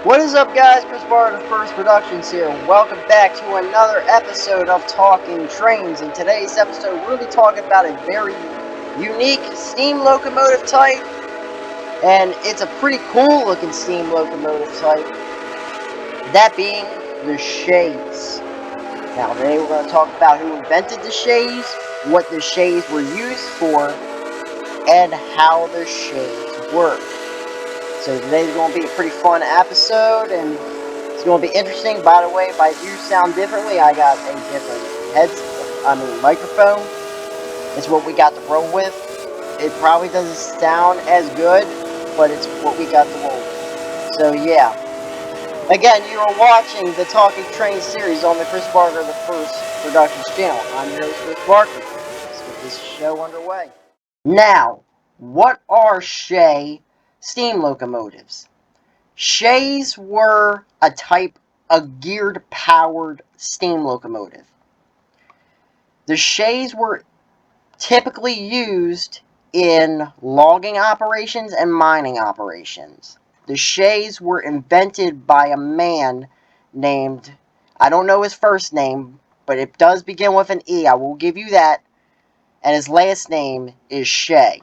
What is up, guys? Chris Barr of the First Productions here. Welcome back to another episode of Talking Trains. In today's episode, we're really talking about a very unique steam locomotive type, and it's a pretty cool looking steam locomotive type, that being the Shays. Now, today we're going to talk about who invented the Shays, what the Shays were used for, and how the Shays work. So today's going to be a pretty fun episode, and it's going to be interesting. By the way, if I do sound differently, I got a different microphone. It's what we got to roll with. It probably doesn't sound as good, but it's what we got to roll with. So yeah. Again, you are watching the Talking Train series on the Chris Barker the First Productions channel. I'm your host, Chris Barker. Let's get this show underway. Now, what are Shay steam locomotives? Shays were a type of geared-powered steam locomotive. The Shays were typically used in logging operations and mining operations. The Shays were invented by a man named, I don't know his first name, but it does begin with an E. I will give you that. And his last name is Shay.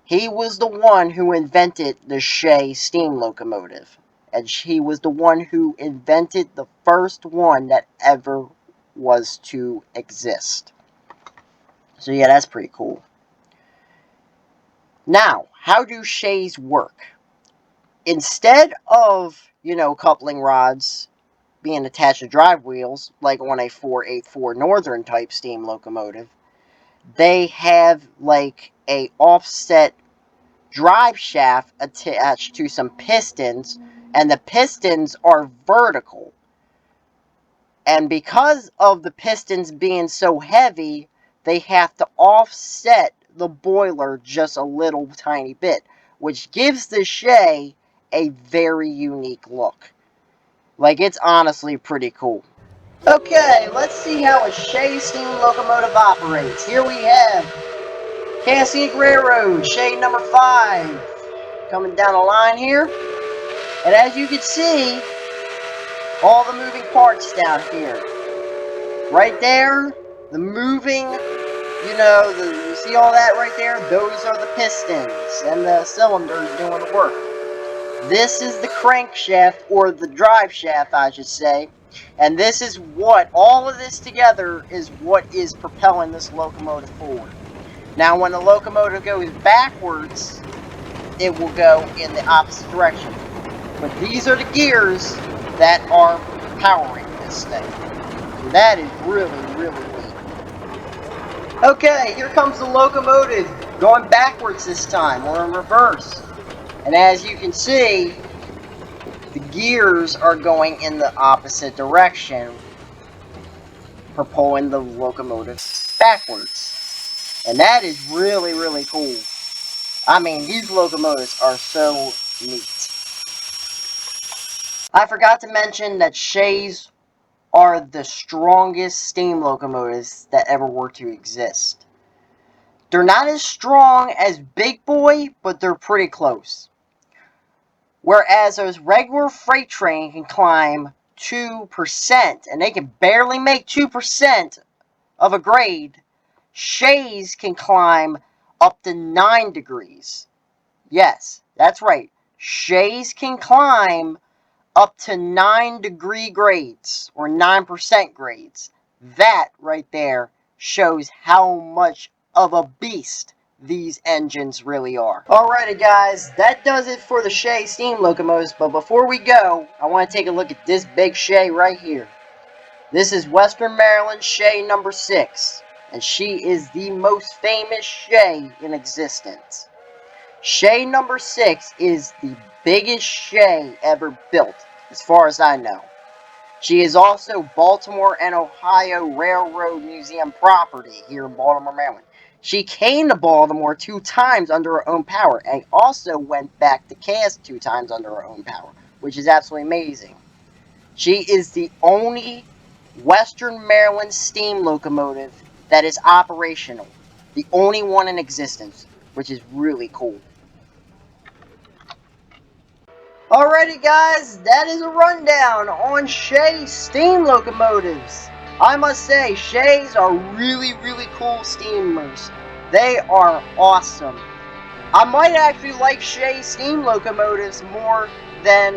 He was the one who invented the Shay steam locomotive. And he was the one who invented the first one that ever was to exist. So yeah, that's pretty cool. Now, how do Shays work? Instead of, coupling rods being attached to drive wheels, like on a 484 Northern type steam locomotive, they have like a offset drive shaft attached to some pistons, and the pistons are vertical. And because of the pistons being so heavy, they have to offset the boiler just a little tiny bit, which gives the Shay a very unique look. Like, it's honestly pretty cool. Okay, let's see how a Shay steam locomotive operates. Here we have Cassian Railroad, Shay number 5, coming down the line here. And as you can see, all the moving parts down here. Right there, the moving, you see all that right there? Those are the pistons and the cylinders doing the work. This is the crankshaft, or the drive shaft, I should say. And this is what, all of this together is what is propelling this locomotive forward. Now, when the locomotive goes backwards, it will go in the opposite direction. But these are the gears that are powering this thing. So that is really, really neat. Okay, here comes the locomotive, going backwards this time, or in reverse. And as you can see, the gears are going in the opposite direction, propelling the locomotive backwards. And that is really, really cool. I mean, these locomotives are so neat. I forgot to mention that Shays are the strongest steam locomotives that ever were to exist. They're not as strong as Big Boy, but they're pretty close. Whereas a regular freight train can climb 2%, and they can barely make 2% of a grade, Shays can climb up to 9 degrees. Yes, that's right. Shays can climb up to 9-degree grades, or 9% grades. That right there shows how much of a beast these engines really are. Alrighty guys, that does it for the Shay steam locomotives, but before we go, I want to take a look at this big Shay right here. This is Western Maryland Shay number 6, and she is the most famous Shay in existence. Shay number 6 is the biggest Shay ever built, as far as I know. She is also Baltimore and Ohio Railroad Museum property here in Baltimore, Maryland. She came to Baltimore 2 times under her own power, and also went back to Cass 2 times under her own power, which is absolutely amazing. She is the only Western Maryland steam locomotive that is operational. The only one in existence, which is really cool. Alrighty guys, that is a rundown on Shays steam locomotives. I must say, Shays are really cool steamers. They are awesome. I might actually like Shays steam locomotives more than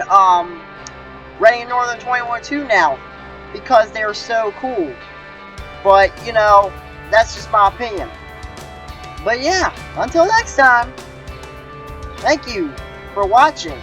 Reading Northern 21-2 now, because they're so cool. But, you know, that's just my opinion. But yeah, until next time, thank you for watching.